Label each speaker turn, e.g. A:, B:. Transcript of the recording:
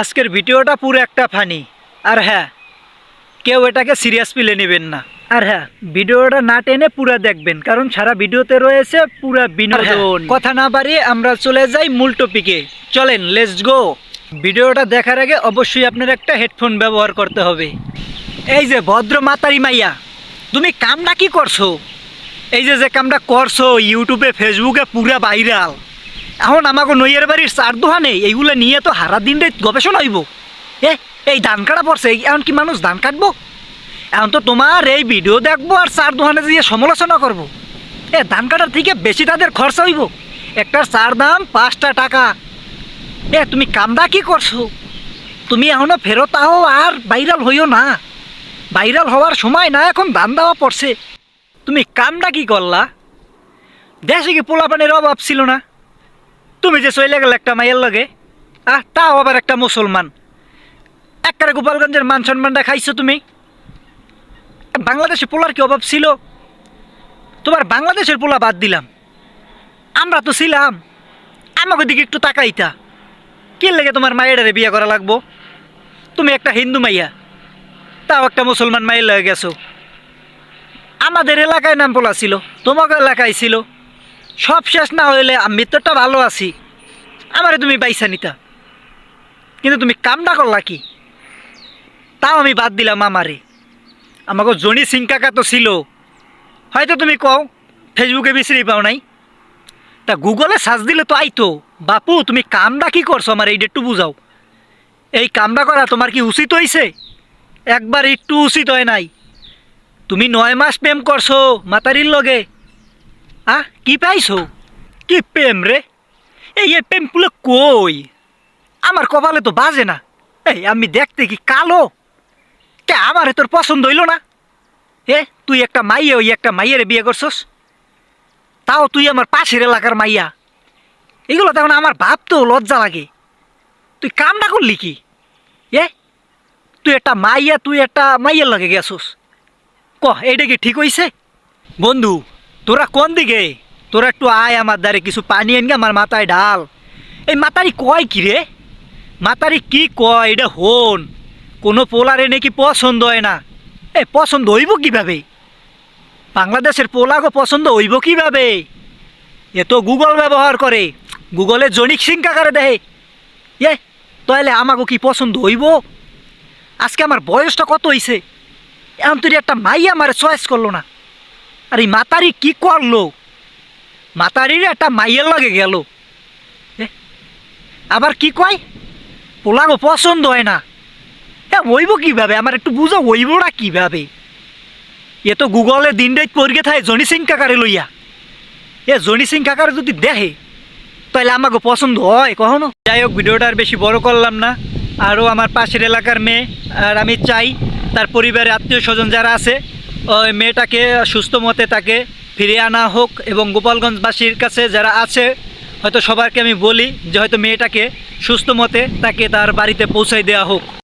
A: আজকের ভিডিওটা পুরো একটা ফানি। আর হ্যাঁ, কেউ এটাকে সিরিয়াসলি নেবেন না। আর হ্যাঁ, ভিডিওটা না টেনে পুরো দেখবেন, কারণ সারা ভিডিওতে রয়েছে পুরো বিনোদন। কথা না বাড়িয়ে আমরা চলে যাই মূল টপিকে। চলেন, লেটস গো। ভিডিওটা দেখার আগে অবশ্যই আপনার একটা হেডফোন ব্যবহার করতে হবে। এই যে ভদ্র মাতারি মাইয়া, তুমি কামটা কি করছো? এই যে কামটা করছো ইউটিউবে ফেসবুকে পুরা ভাইরাল। এখন আমাকে নইয়ের বাড়ির চার দোহানে এইগুলো নিয়ে তো হারা দিন গবেষণা হইব। এই ধান কাটা পড়ছে, এখন কি মানুষ ধান কাটবো? এখন তো তোমার এই ভিডিও দেখবো আর চার দোহানে দিয়ে সমালোচনা করবো। ধান কাটার থেকে বেশি তাদের খরচা হইব। একটা চার দাম 5 টাকা। তুমি কামটা কি করছো? তুমি এখনো ফেরত আও আর ভাইরাল হইও না। ভাইরাল হওয়ার সময় না, এখন ধান দেওয়া পড়ছে। তুমি কামটা কি করলা? দেশে কি পোলাপানের অভাব ছিল না? তুমি যে চলে গেল একটা মাইয়ের লগে, তাও আবার একটা মুসলমান। একবারে গোপালগঞ্জের মান সম্মানটা খাইছো তুমি। বাংলাদেশে পোলার কি অভাব ছিল? তোমার বাংলাদেশের পোলা বাদ দিলাম, আমরা তো ছিলাম। আমাকে দিকে একটু তাকাইতা। কি লেগে তোমার মায়েরারে বিয়ে করা লাগবো? তুমি একটা হিন্দু মাইয়া, তাও একটা মুসলমান মাইয়ের লগে গেছো। আমাদের এলাকায় নাম পোলা ছিল, তোমাকে এলাকায় ছিল। সব শেষ না হইলে আমি তো একটা ভালো আছি, আমারে তুমি পাইছা নিতা। কিন্তু তুমি কামটা করলা কি? তাও আমি বাদ দিলাম আমারে। আমাকে জনি সিং কাকা তো ছিল, হয়তো তুমি কও ফেসবুকে বিশ্রি পাও নাই, তা গুগলে সার্চ দিলে তো আইতো। বাপু, তুমি কামটা কি করছো আমার এইটা একটু বুঝাও। এই কামটা করা তোমার কি উচিত হয়েছে? একবার একটু উচিত হয় নাই। তুমি 9 মাস প্রেম করছো মাতারির লগে, কি পাইছো? কি প্রেম রে? এই প্রেম পুলে কই? আমার কপালে তো বাজে না। আমি দেখতে কি কালো? কে আমারে তোর পছন্দ হইল না? তুই একটা মাইয়া, ওই একটা মাইয়ারে বিয়ে করছস, তাও তুই আমার পাশের এলাকার মাইয়া। এগুলো তখন আমার ভাবতেও লজ্জা লাগে। তুই কামটা করলি কি? তুই একটা মাইয়া, তুই একটা মাইয়ার লগে গেছস। এইটা কি ঠিক হইছে? বন্ধু, তোরা কোন দিকে? তোরা একটু আয় আমার দ্বারে, কিছু পানি এনে আমার মাথায় ঢাল। এই মাতারি কয় কি রে? মাতারি কি কয় এটা হন? কোনো পোলারে নাকি পছন্দ হয় না। পছন্দ হইব কিভাবে? বাংলাদেশের পোলাগো পছন্দ হইব কিভাবে? এ তো গুগল ব্যবহার করে, গুগলে জনিক সিং কাকারে দেহে। তাহলে আমাকে কি পছন্দ হইব? আজকে আমার বয়সটা কত হইছে, এখন তুই একটা মাইয়া আমার চয়েস করলো না। আর এই মাতারি কি করলো? মাতারির একটা মাইয়ের লাগে গেল, আবার কি কয় পোলাগো পছন্দ হয় না। হইব কিভাবে? আমার একটু বুঝো, হইবটা কিভাবে? এ তো গুগলে দিন রাত পড়িয়ে থাকে জনি সিং কাকারে লইয়া। জনি সিং কাকারে যদি দেখে তাহলে আমাকে পছন্দ হয় কখনো? যাই হোক, ভিডিওটা আর বেশি বড় করলাম না। আরও আমার পাশের এলাকার মেয়ে, আর আমি চাই তার পরিবারে আত্মীয় স্বজন যারা আছে, ওই মেয়েটাকে সুস্থ মতে তাকে ফিরিয়ে আনা হোক। এবং গোপালগঞ্জবাসীর কাছে যারা আছে, হয়তো সবাইকে আমি বলি যে হয়তো মেয়েটাকে সুস্থ মতে তাকে তার বাড়িতে পৌঁছাই দেওয়া হোক।